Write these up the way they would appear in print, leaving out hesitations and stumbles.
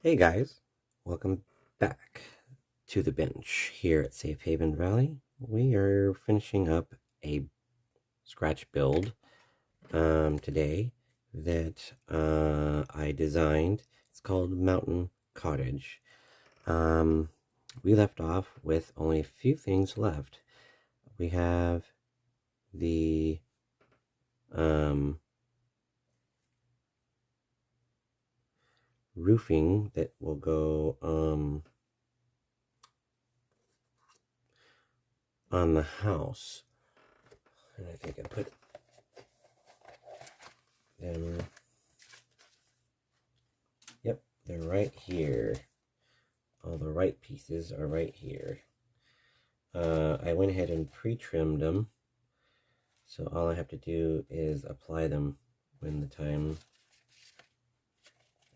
Hey guys, welcome back to the bench here at Safe Haven Valley. We are finishing up a scratch build today that I designed. It's called Mountain Cottage. Um, we left off with only a few things left. We have the roofing that will go on the house. And I think I put them. Yep, they're right here. All the right pieces are right here. I went ahead and pre-trimmed them. So all I have to do is apply them when the time,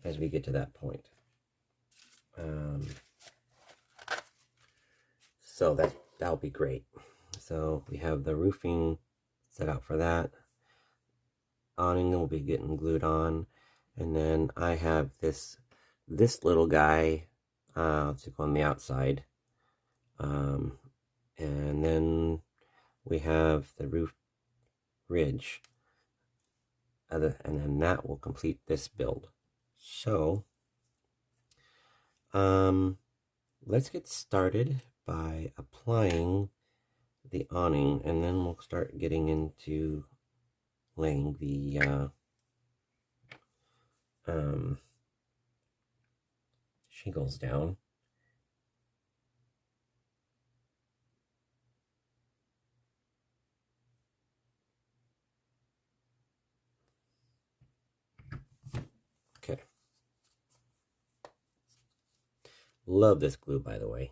as we get to that point. So that'll be great. So we have the roofing set out for that. Awning will be getting glued on. And then I have this little guy to go on the outside. And then we have the roof ridge, and then that will complete this build. So let's get started by applying the awning, and then we'll start getting into laying the shingles down. Okay. Love this glue, by the way.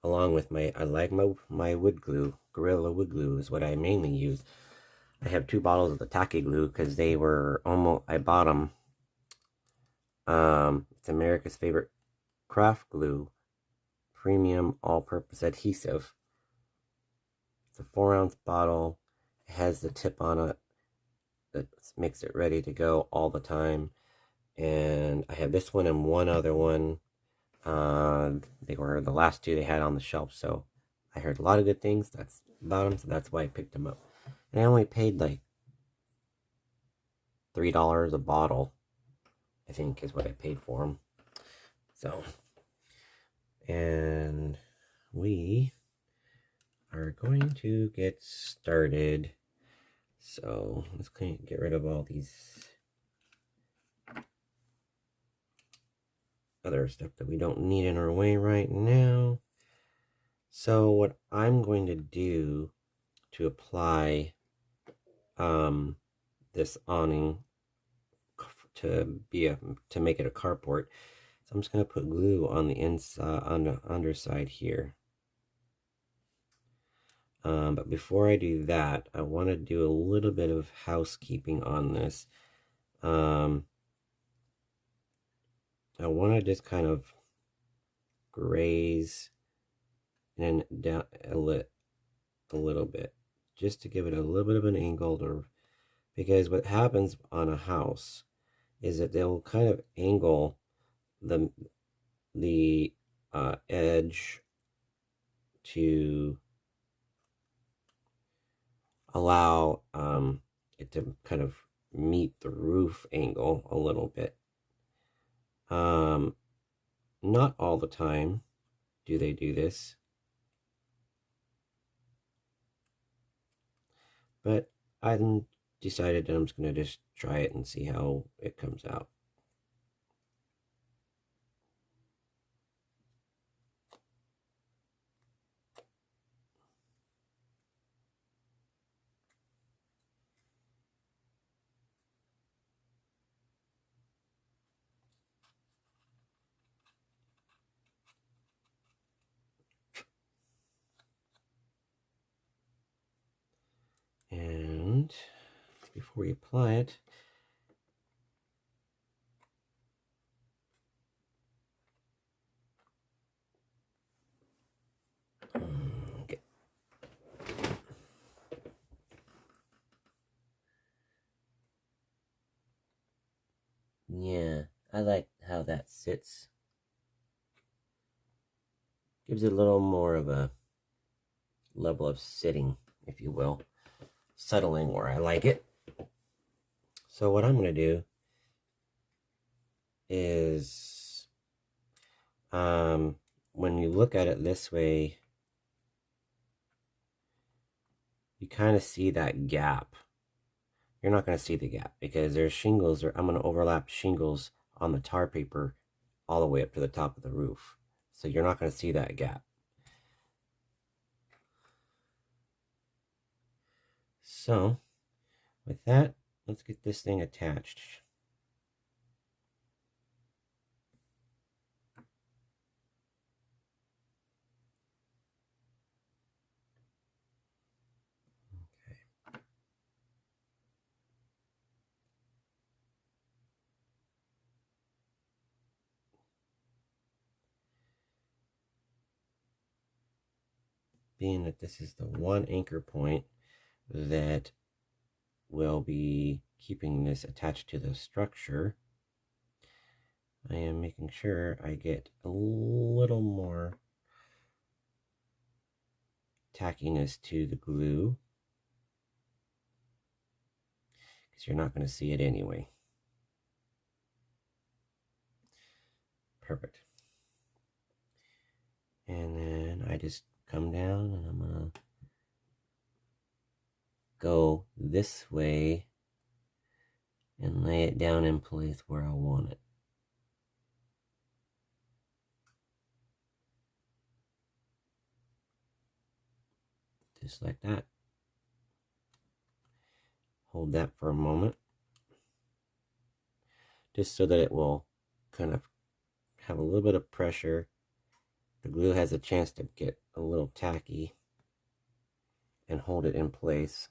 Along with I like my wood glue. Gorilla wood glue is what I mainly use. I have 2 bottles of the tacky glue because they were I bought them. It's America's favorite craft glue, premium all-purpose adhesive. It's a 4-ounce bottle. It has the tip on it that makes it ready to go all the time. And I have this one and one other one. They were the last 2 they had on the shelf, so I heard a lot of good things about them, so that's why I picked them up. And I only paid like $3 a bottle, I think is what I paid for them. So, and we are going to get started. So let's get rid of all these other stuff that we don't need in our way right now. So what I'm going to do to apply this awning to make it a carport, so I'm just going to put glue on the inside, on the underside here. But before I do that, I want to do a little bit of housekeeping on this. I want to just kind of graze and down a little bit, just to give it a little bit of an angle, because what happens on a house is that they'll kind of angle the edge to allow it to kind of meet the roof angle a little bit. Not all the time do they do this, but I decided that I'm just going to just try it and see how it comes out. And before we apply it, okay. Yeah, I like how that sits. Gives it a little more of a level of sitting, if you will. Settling where I like it. So what I'm going to do is, when you look at it this way, you kind of see that gap. You're not going to see the gap because there's shingles, or I'm going to overlap shingles on the tar paper all the way up to the top of the roof. So you're not going to see that gap. So with that, let's get this thing attached. Being that this is the one anchor point that will be keeping this attached to the structure, I am making sure I get a little more tackiness to the glue, because you're not going to see it anyway. Perfect. And then I just come down and I'm going to go this way and lay it down in place where I want it. Just like that. Hold that for a moment, just so that it will kind of have a little bit of pressure. The glue has a chance to get a little tacky and hold it in place.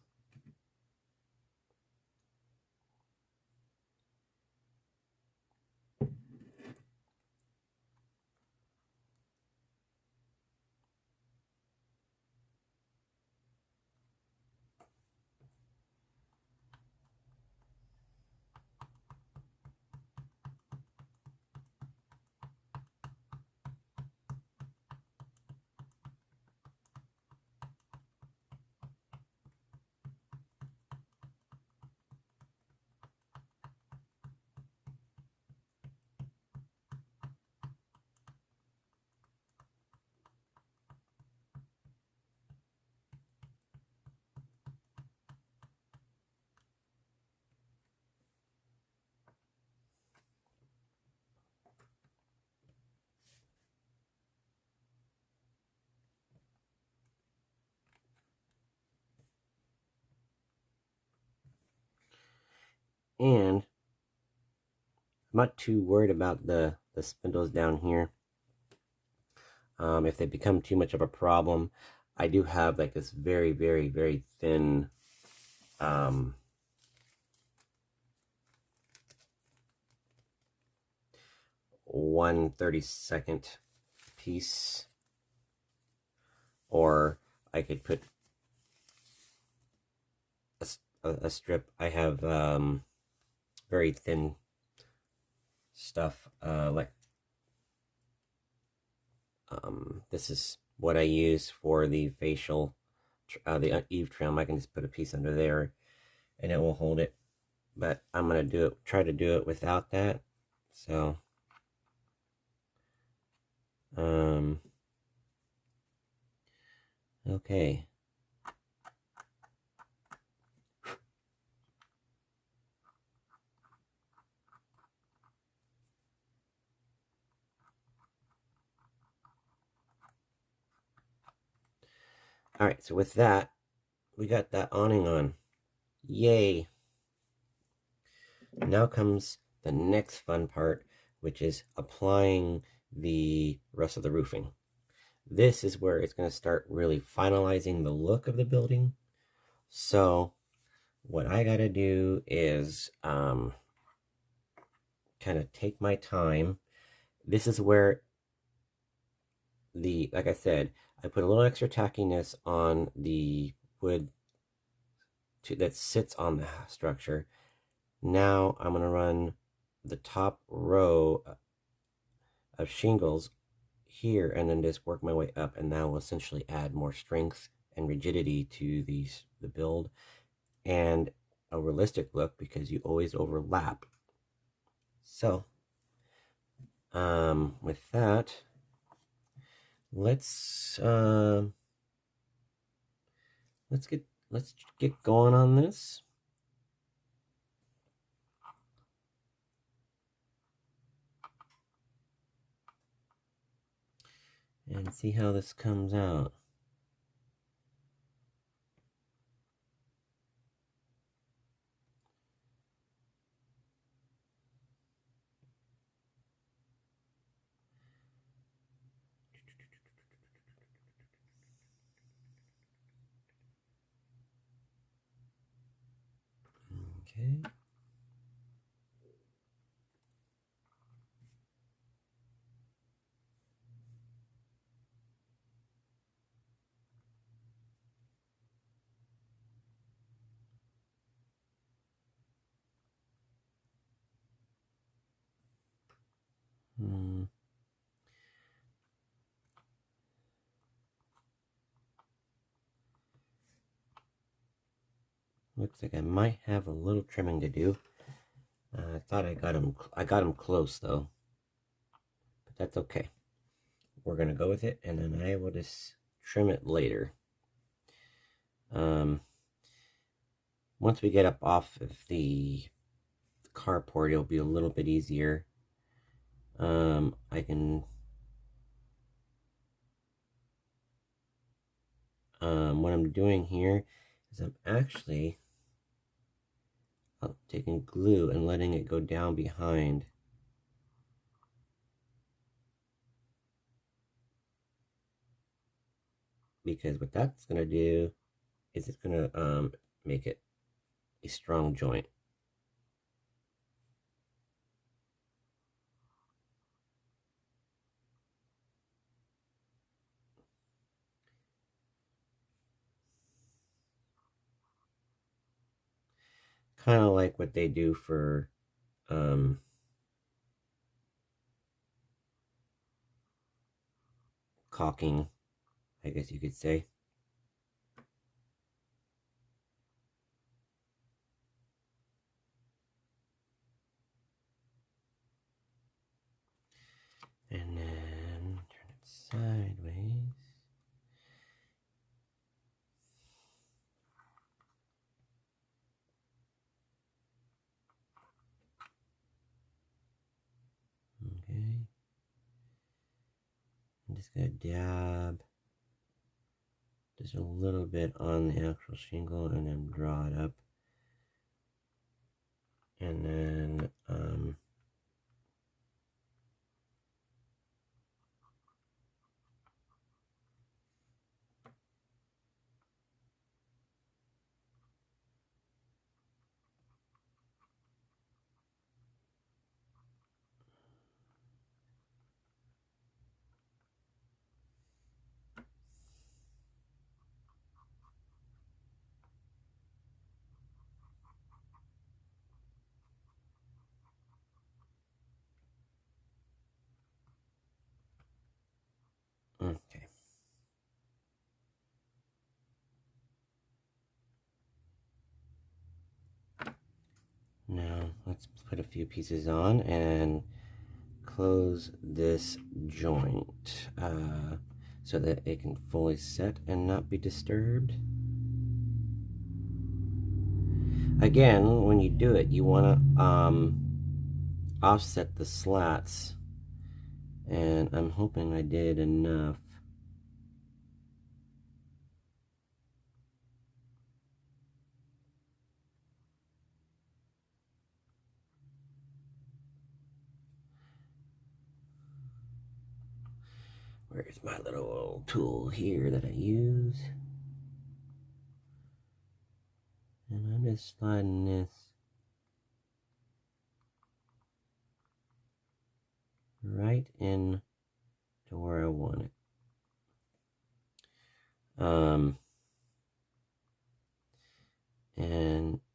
And I'm not too worried about the spindles down here. If they become too much of a problem, I do have like this very, very, very thin 1/32 piece, or I could put a strip. I have very thin stuff, like this is what I use for the facial, the eave trim. I can just put a piece under there and it will hold it, but I'm gonna try to do it without that. So okay. All right, so with that, we got that awning on. Yay. Now comes the next fun part, which is applying the rest of the roofing. This is where it's going to start really finalizing the look of the building. So what I got to do is kind of take my time. This is where like I said, I put a little extra tackiness on the wood that sits on the structure. Now I'm going to run the top row of shingles here and then just work my way up, and that will essentially add more strength and rigidity to the build and a realistic look because you always overlap. So with that, let's get going on this. And see how this comes out. Okay. Looks like I might have a little trimming to do. I thought I got him close though, but that's okay. We're gonna go with it, and then I will just trim it later. Once we get up off of the carport, it'll be a little bit easier. I can what I'm doing here is I'm actually taking glue and letting it go down behind. Because what that's going to do is it's going to make it a strong joint. Kind of like what they do for caulking, I guess you could say. And then turn it sideways. Okay. I'm just going to dab just a little bit on the actual shingle and then draw it up. And then okay. Now let's put a few pieces on and close this joint so that it can fully set and not be disturbed. Again, when you do it, you want to offset the slats, and I'm hoping I did enough. Where's my little tool here that I use? And I'm just sliding this right in to where I want it.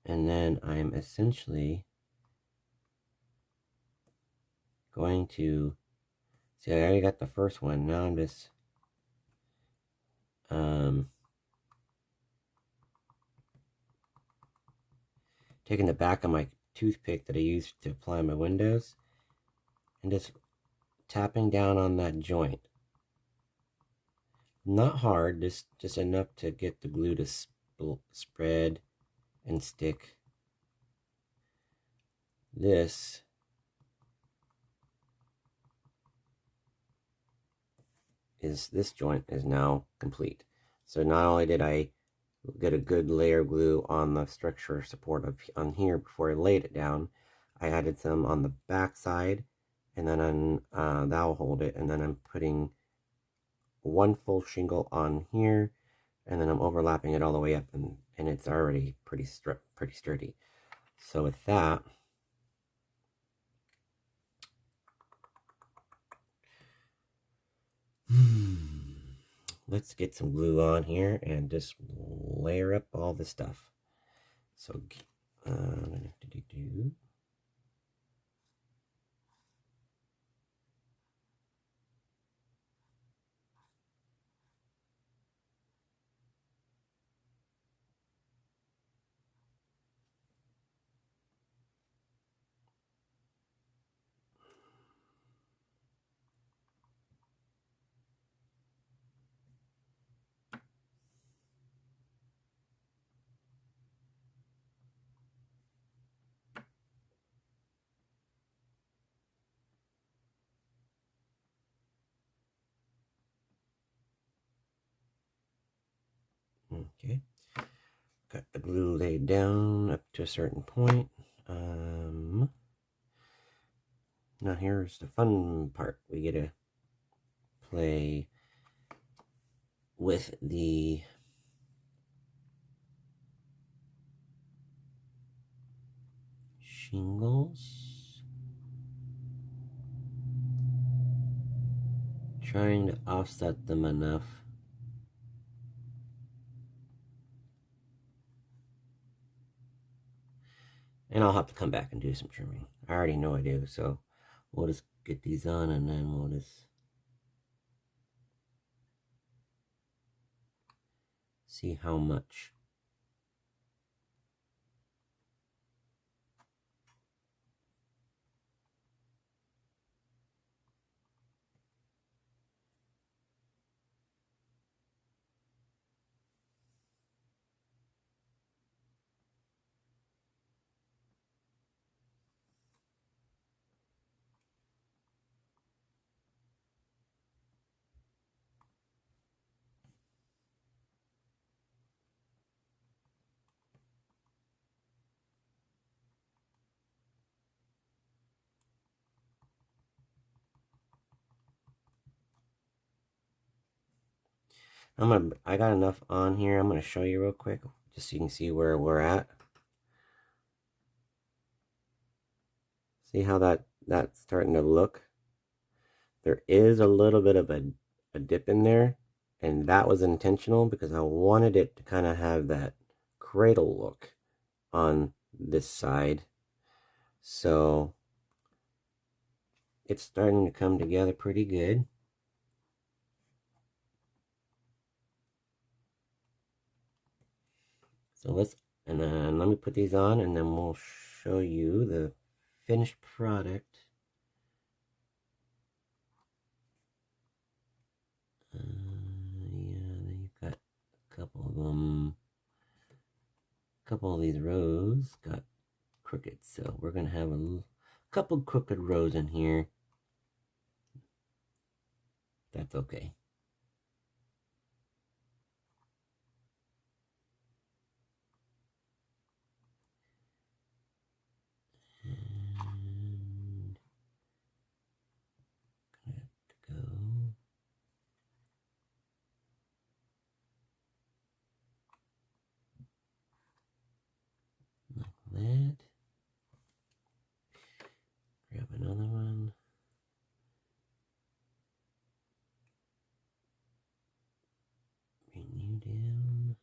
And then I'm essentially going to See, I already got the first one. Now I'm just taking the back of my toothpick that I used to apply my windows and just tapping down on that joint. Not hard, just enough to get the glue to spread and stick. This joint is now complete. So not only did I get a good layer of glue on the structure support on here before I laid it down, I added some on the back side, and then that'll hold it, and then I'm putting one full shingle on here, and then I'm overlapping it all the way up, and it's already pretty sturdy. So with that, let's get some glue on here and just layer up all the stuff. So okay, got the glue laid down up to a certain point. Now here's the fun part. We get to play with the shingles, trying to offset them enough. And I'll have to come back and do some trimming. I already know I do, so we'll just get these on and then we'll just see how much. I got enough on here. I'm gonna show you real quick, just so you can see where we're at. See how that's starting to look? There is a little bit of a dip in there, and that was intentional because I wanted it to kind of have that cradle look on this side. So it's starting to come together pretty good. So and then let me put these on, and then we'll show you the finished product. Yeah, you've got a couple of them. A couple of these rows got crooked, so we're gonna have a couple crooked rows in here. That's okay. And gonna have to go. Like that. Grab another one. Bring you down.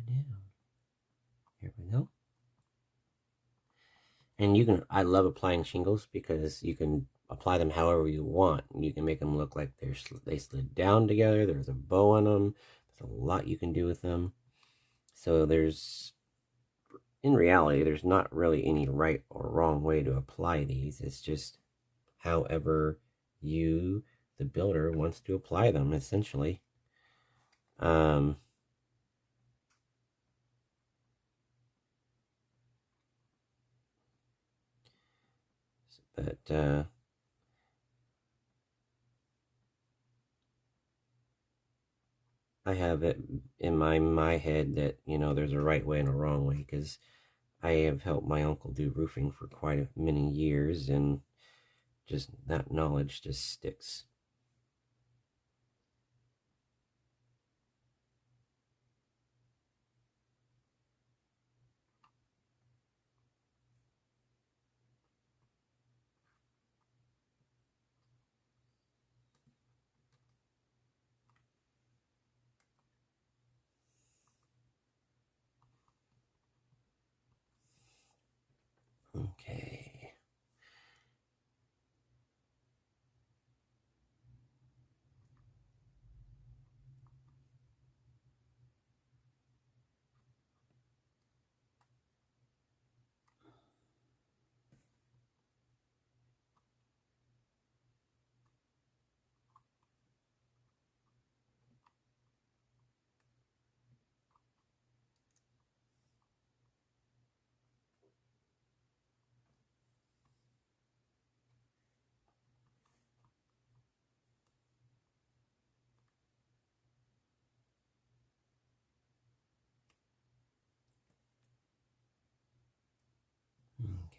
down. Here we go. And you can, I love applying shingles because you can apply them however you want. You can make them look like they slid down together. There's a bow on them. There's a lot you can do with them. So in reality, there's not really any right or wrong way to apply these. It's just however you, the builder, wants to apply them, essentially. But I have it in my head that, you know, there's a right way and a wrong way, because I have helped my uncle do roofing for quite many years, and just that knowledge just sticks. Okay.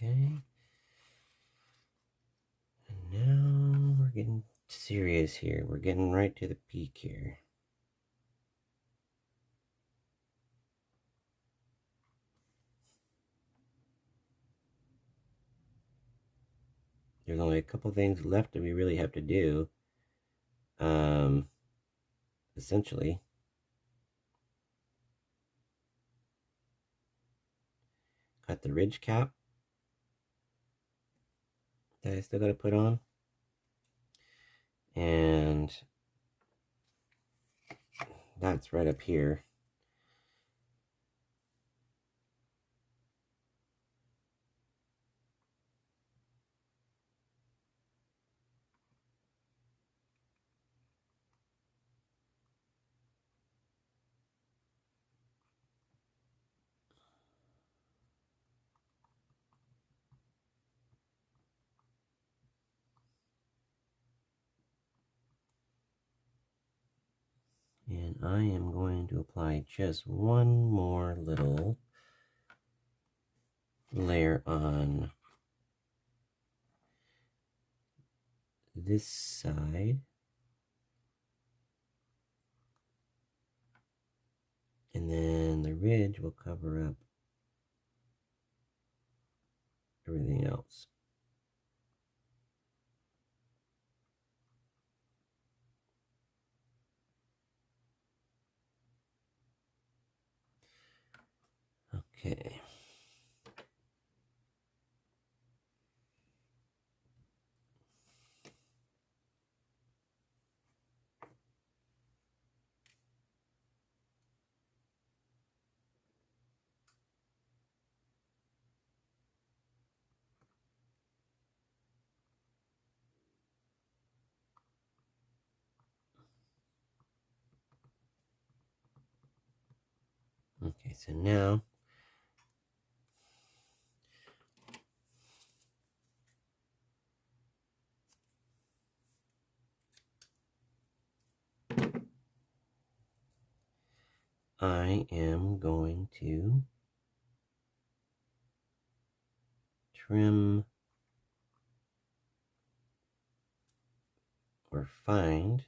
Okay. And now we're getting serious here. We're getting right to the peak here. There's only a couple things left that we really have to do. Essentially, got the ridge cap that I still got to put on, and that's right up here. And I am going to apply just one more little layer on this side. And then the ridge will cover up everything else. Okay. Okay, so now I am going to trim or find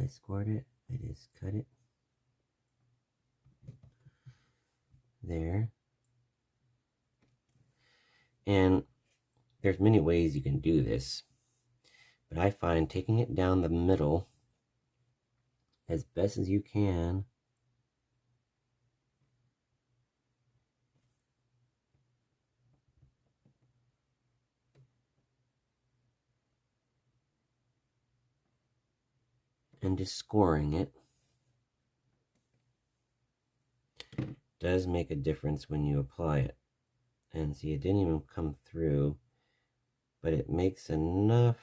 I scored it. I just cut it there. And there's many ways you can do this, but I find taking it down the middle as best as you can and just scoring it does make a difference when you apply it. And see, it didn't even come through, but it makes enough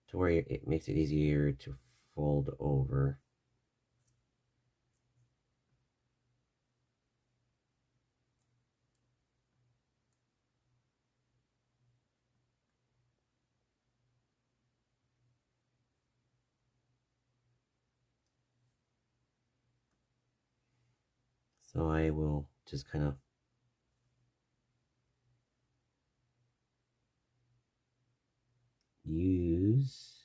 to where it makes it easier to fold over. So I will just kind of use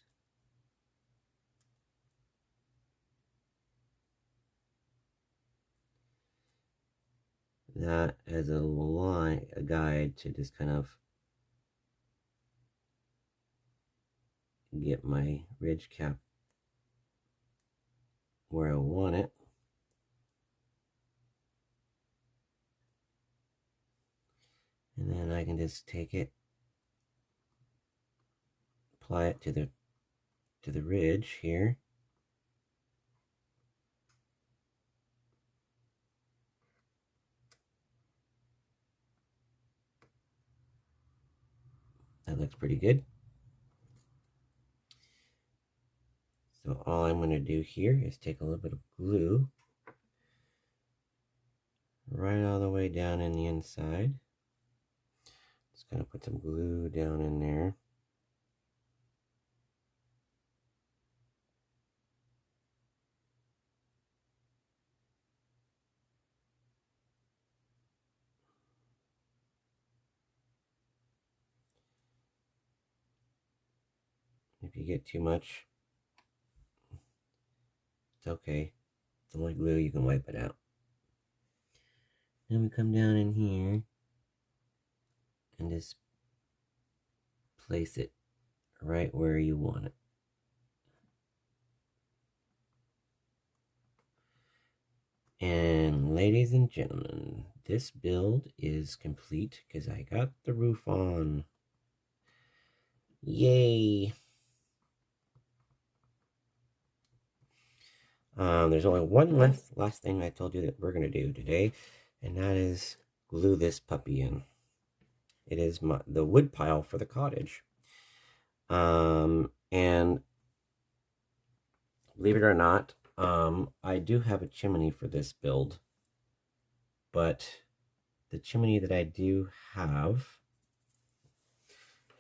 that as a line, a guide to just kind of get my ridge cap where I want it. And then I can just take it, apply it to the ridge here. That looks pretty good. So all I'm going to do here is take a little bit of glue right all the way down in the inside. Just going to put some glue down in there. If you get too much, it's okay. It's only glue, you can wipe it out. Then we come down in here and just place it right where you want it. And ladies and gentlemen, this build is complete because I got the roof on. Yay! There's only one last thing I told you that we're going to do today, and that is glue this puppy in. It is the wood pile for the cottage. And believe it or not, I do have a chimney for this build, but the chimney that I do have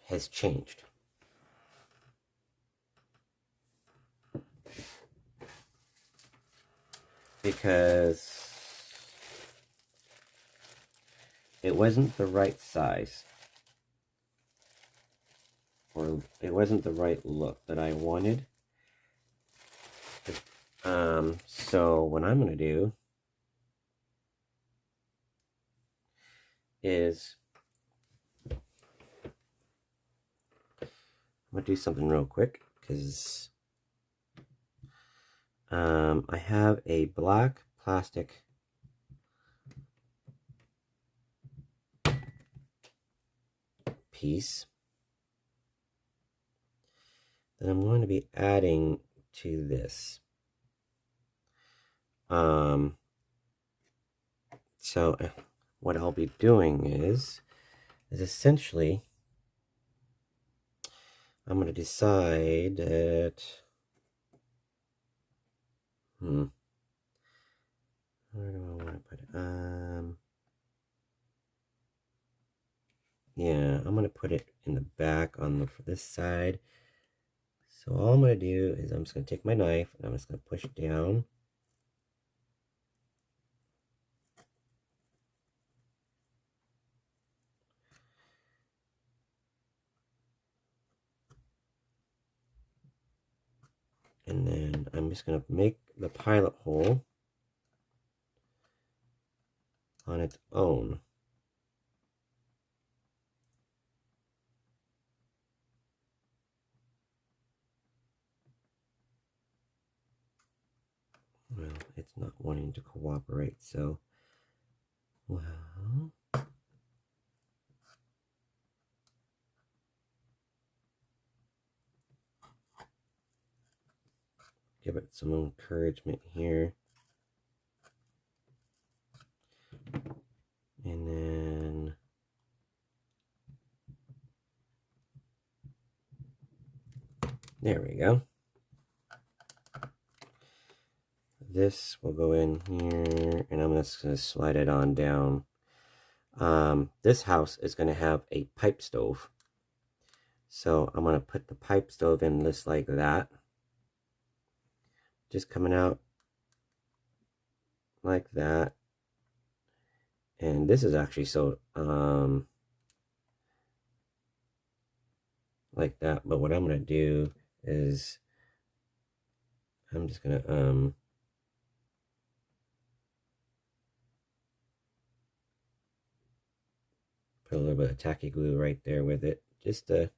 has changed. Because it wasn't the right size, or it wasn't the right look that I wanted. So what I'm going to do is I'm going to do something real quick because I have a black plastic piece that I'm going to be adding to this. So what I'll be doing is essentially I'm going to decide that where do I want to put it? Yeah, I'm going to put it in the back for this side. So all I'm going to do is I'm just going to take my knife and I'm just going to push down. And then I'm just going to make the pilot hole on its own. Well, it's not wanting to cooperate, so, well, give it some encouragement here. And then there we go. This will go in here, and I'm just going to slide it on down. This house is going to have a pipe stove. So I'm going to put the pipe stove in just like that. Just coming out like that. And this is actually so, like that. But what I'm going to do is I'm just going to, put a little bit of tacky glue right there with it, just to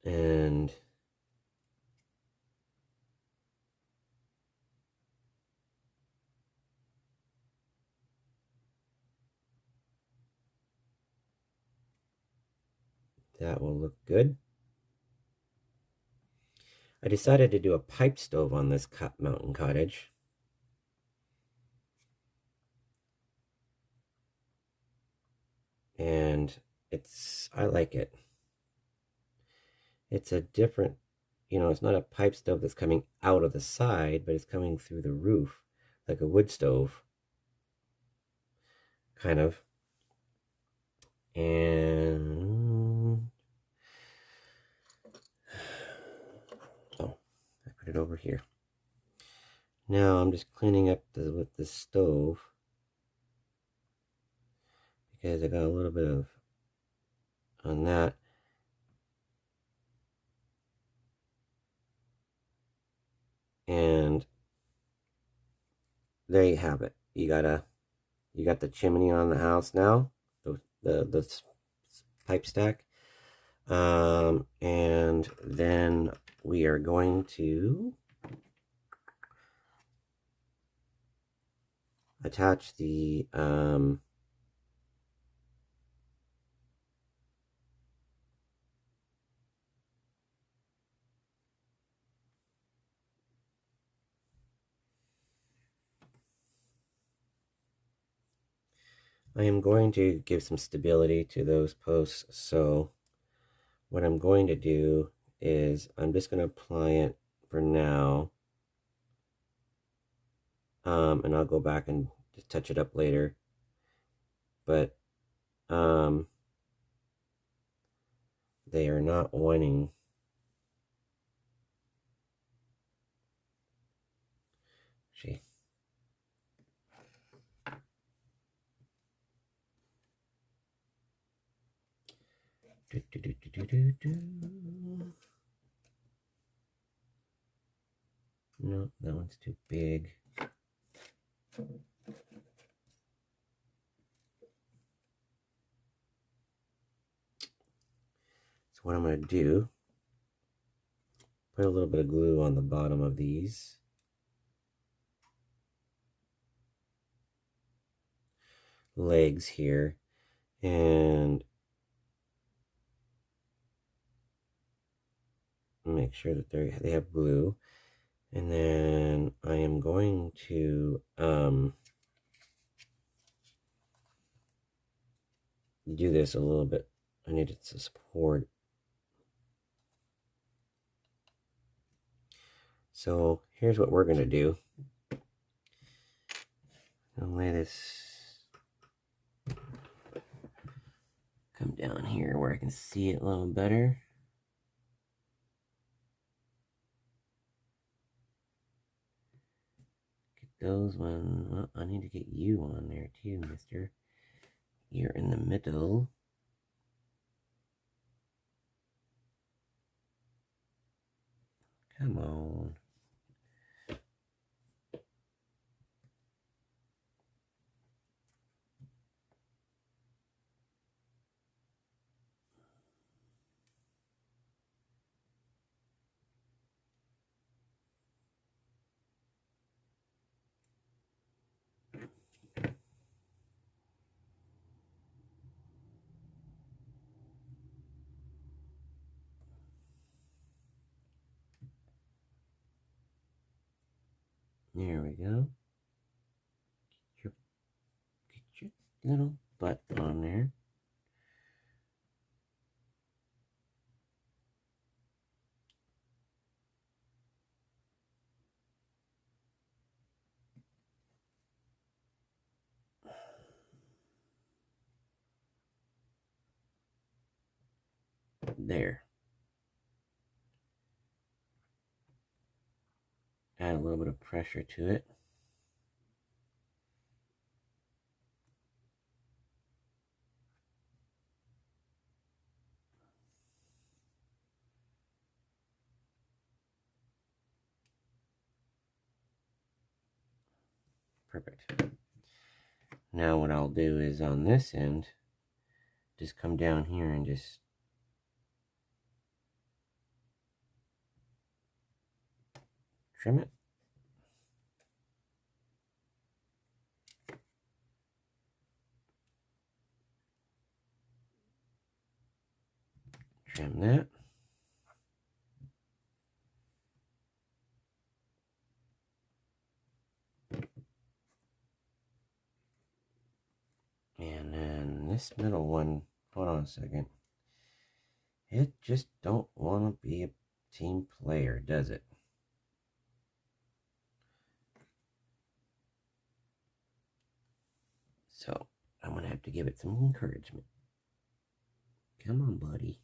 and that will look good. I decided to do a pipe stove on this mountain cottage. And I like it. It's a different, it's not a pipe stove that's coming out of the side, but it's coming through the roof, like a wood stove, kind of. And, oh, I put it over here. Now I'm just cleaning up with the stove, because I got a little bit of on that. And there you have it. You got the chimney on the house now, the pipe stack. And then we are going to attach the I am going to give some stability to those posts. So what I'm going to do is I'm just going to apply it for now. And I'll go back and just touch it up later. But they are not wanting. Gee. No, that one's too big. So what I'm going to do, put a little bit of glue on the bottom of these. Legs here, and make sure that they have glue. And then I am going to do this a little bit. I need it to support. So here's what we're going to do. I'll lay this, come down here where I can see it a little better. Get those one. Well, I need to get you on there too, mister. You're in the middle. Come on. There we go. Get your little butt on there. There. Add a little bit of pressure to it. Perfect. Now what I'll do is on this end, just come down here and just trim it. Trim that. And then this middle one, hold on a second. It just don't want to be a team player, does it? So I'm going to have to give it some encouragement. Come on, buddy.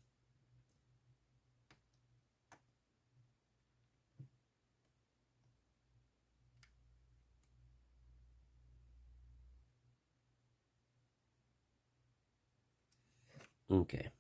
Okay.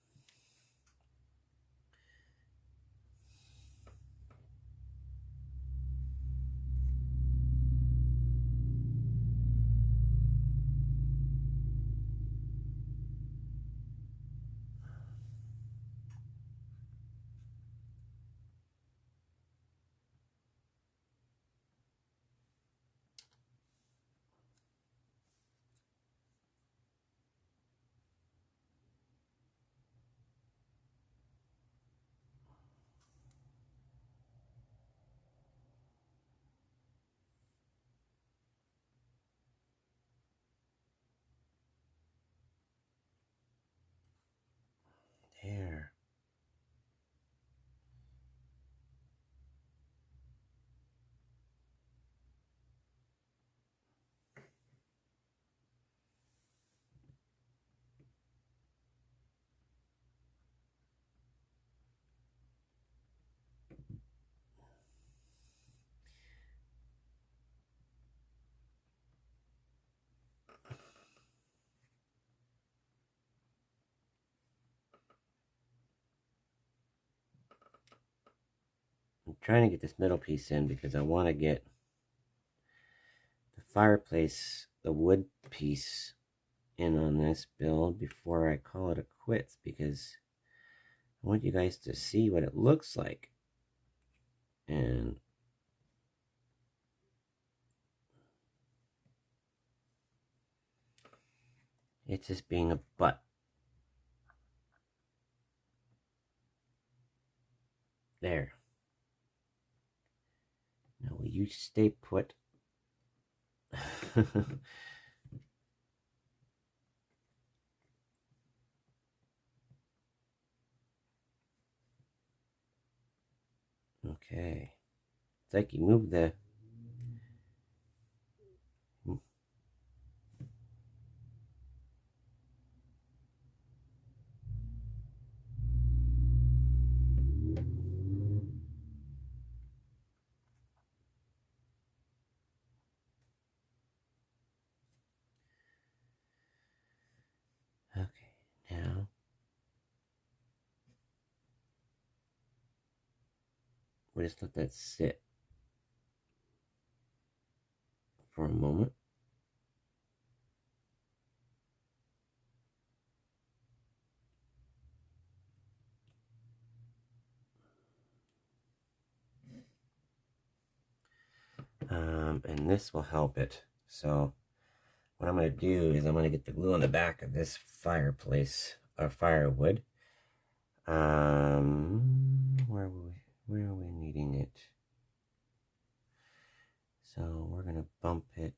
There. I'm trying to get this middle piece in because I want to get the fireplace, the wood piece in on this build before I call it a quits, because I want you guys to see what it looks like. And it's just being a butt. There. Now will you stay put? Okay. It's like you move the we just let that sit for a moment. And this will help it. So what I'm going to do is I'm going to get the glue on the back of this fireplace, or firewood. Where are we needing it? So we're going to bump it.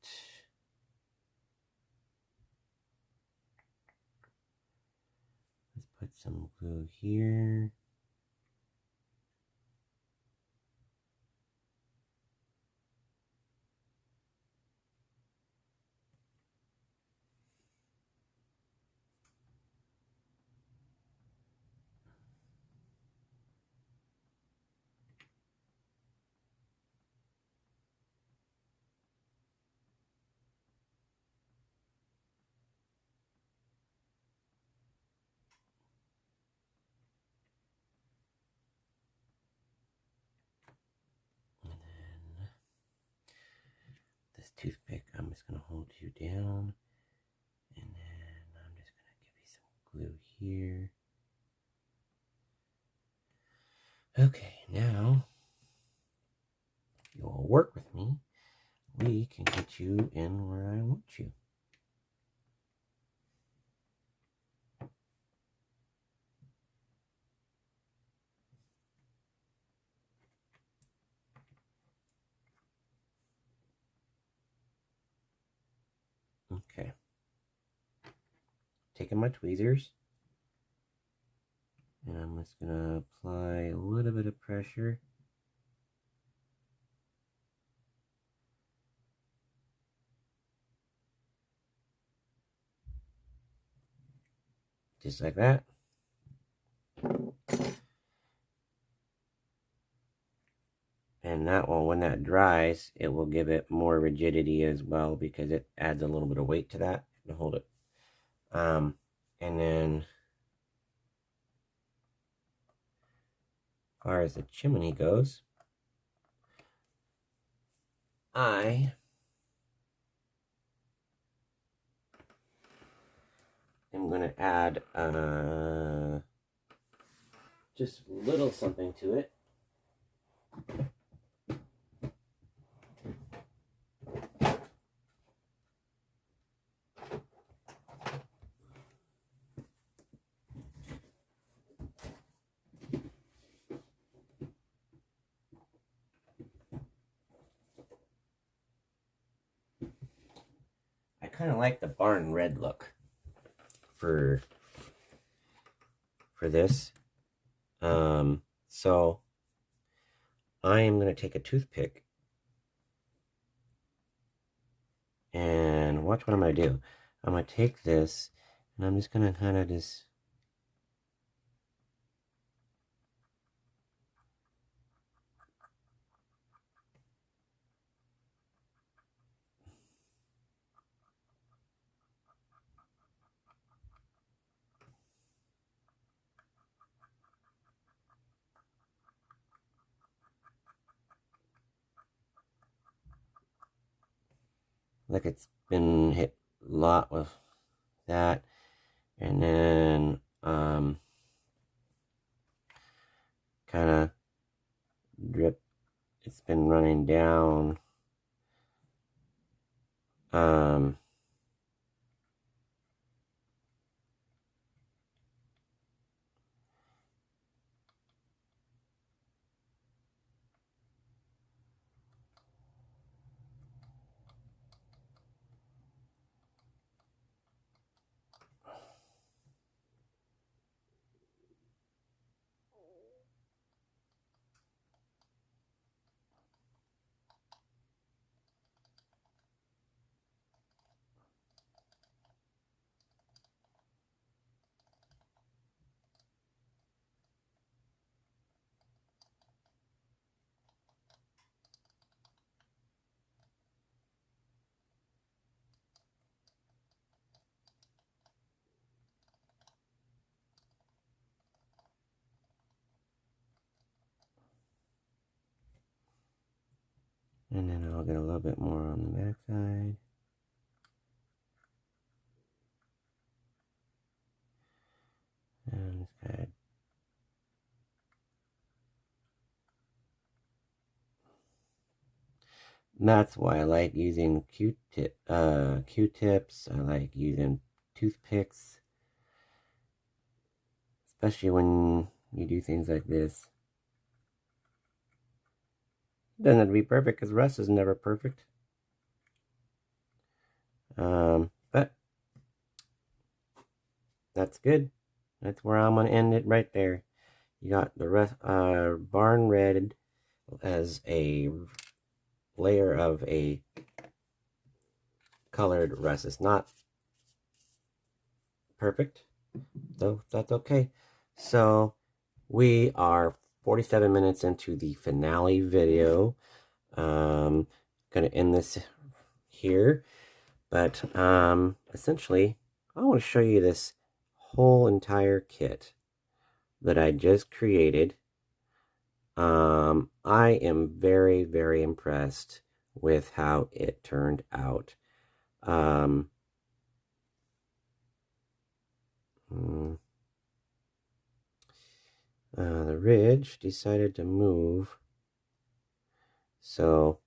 Let's put some glue here. This toothpick, I'm just going to hold you down, and then I'm just going to give you some glue here. Okay, now you all work with me. We can get you in where I want you. Okay. Taking my tweezers, and I'm just going to apply a little bit of pressure. Just like that. And that will, when that dries, it will give it more rigidity as well, because it adds a little bit of weight to that to hold it. And then, as far as the chimney goes, I am going to add just a little something to it. I kind of like the barn red look for this. So I am going to take a toothpick and watch what I'm going to do. I'm going to take this and I'm just going to kind of just like it's been hit a lot with that, and then kind of drip. It's been running down. And then I'll get a little bit more on the back side. And it's good. And that's why I like using Q-tips. I like using toothpicks, especially when you do things like this. It doesn't have to be perfect because Russ is never perfect. But that's good. That's where I'm gonna end it right there. You got the rest, barn red as a layer of a colored rust. It's not perfect, though that's okay. So we are 47 minutes into the finale video. Gonna end this here, but essentially I want to show you this whole entire kit that I just created. I am very, very impressed with how it turned out. The ridge decided to move, so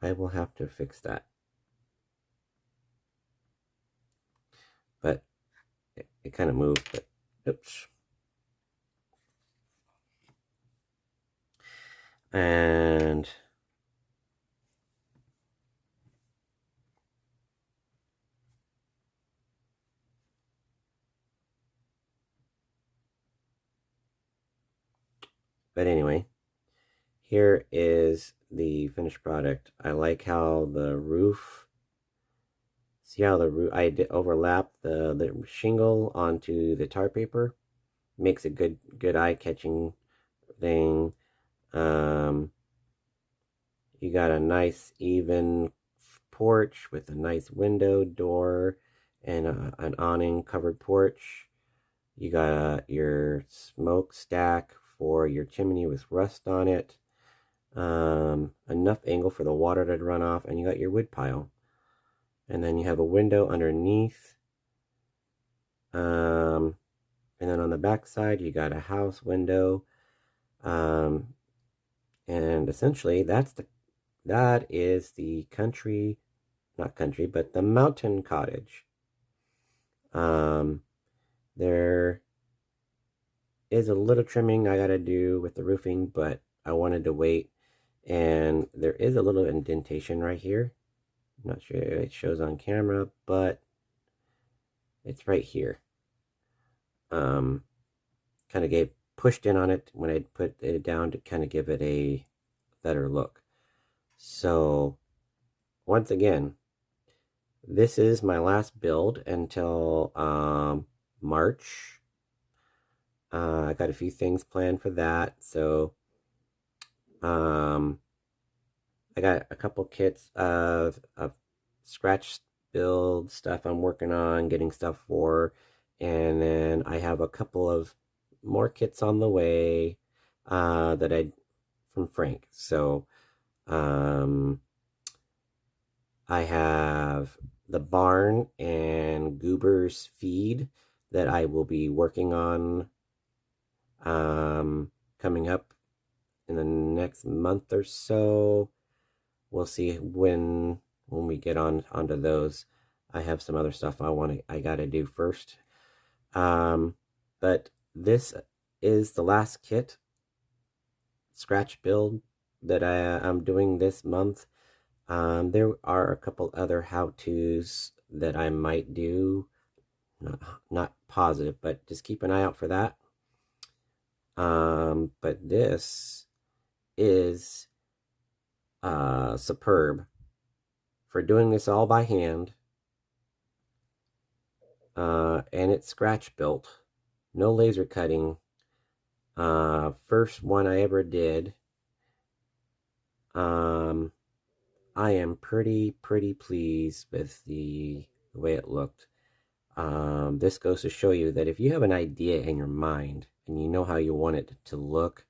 I will have to fix that. But it kind of moved, but oops. And but anyway, here is the finished product. I like how the roof, see how the roof, I did overlap the shingle onto the tar paper. Makes a good eye-catching thing. You got a nice even porch with a nice window, door, and an awning covered porch. You got your smokestack for your chimney with rust on it. Enough angle for the water to run off, and you got your wood pile. And then you have a window underneath. And then on the back side, you got a house window. And essentially, that is the country, not country, but the mountain cottage. There is a little trimming I gotta do with the roofing, but I wanted to wait. And there is a little indentation right here. I'm not sure if it shows on camera, but it's right here. Kind of pushed in on it when I put it down to kind of give it a better look. So once again, this is my last build until March. I got a few things planned for that. So I got a couple kits of scratch build stuff I'm working on, getting stuff for, and then I have a couple of more kits on the way that I from Frank. So I have the barn and Goober's feed that I will be working on coming up in the next month or so. We'll see when we get onto those. I have some other stuff I gotta do first. But this is the last kit scratch build that I'm doing this month. There are a couple other how-tos that I might do. Not positive, but just keep an eye out for that. But this is superb for doing this all by hand. And it's scratch built, no laser cutting. First one I ever did. I am pretty pleased with the way it looked. This goes to show you that if you have an idea in your mind and you know how you want it to look,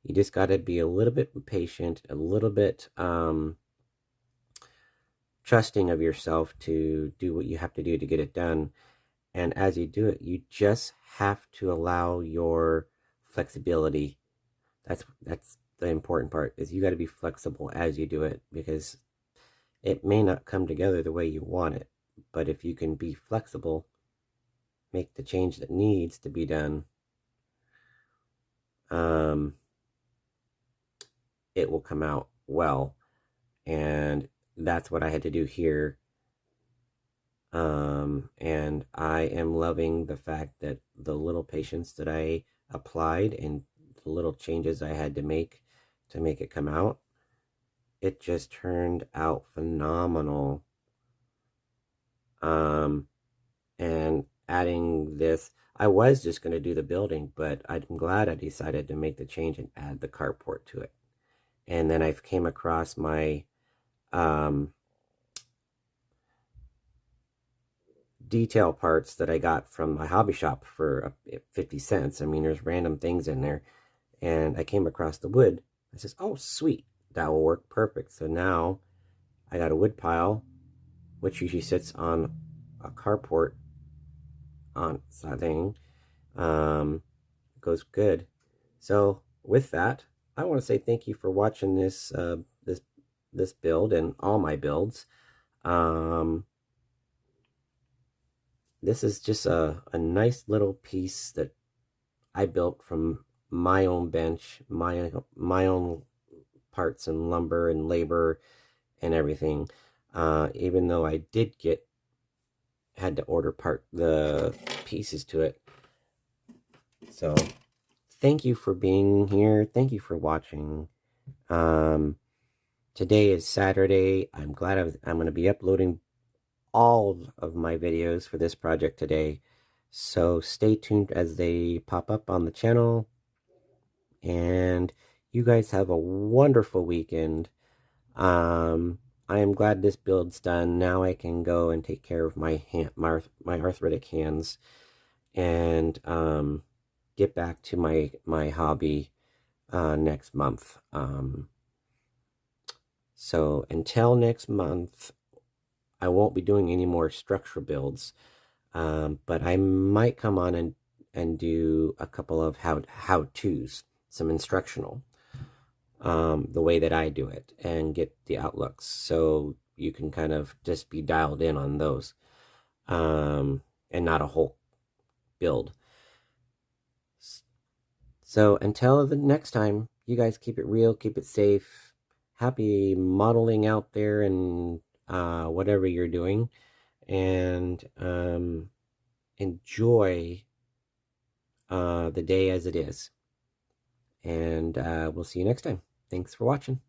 you just got to be a little bit patient, a little bit trusting of yourself to do what you have to do to get it done. And as you do it, you just have to allow your flexibility. That's the important part, is you got to be flexible as you do it, because it may not come together the way you want it. But if you can be flexible, make the change that needs to be done, it will come out well. And that's what I had to do here. And I am loving the fact that the little patience that I applied and the little changes I had to make it come out, it just turned out phenomenal. And adding this, I was just going to do the building, but I'm glad I decided to make the change and add the carport to it. And then I came across my detail parts that I got from my hobby shop for 50 cents. I mean, there's random things in there. And I came across the wood. I says, oh, sweet, that will work perfect. So now I got a wood pile, which usually sits on a carport on something. Goes good. So with that, I want to say thank you for watching this this build and all my builds. This is just a nice little piece that I built from my own bench, my own parts and lumber and labor and everything. Even though I had to order the pieces to it. So thank you for being here. Thank you for watching. Today is Saturday. I'm glad I'm going to be uploading all of my videos for this project today. So stay tuned as they pop up on the channel. And you guys have a wonderful weekend. I am glad this build's done. Now I can go and take care of my arthritic hands and get back to my hobby next month. So until next month, I won't be doing any more structural builds, but I might come on and do a couple of how-tos, some instructional, the way that I do it, and get the outlooks, so you can kind of just be dialed in on those, and not a whole build. So until the next time, you guys keep it real, keep it safe, happy modeling out there, and whatever you're doing, and enjoy the day as it is. And we'll see you next time. Thanks for watching.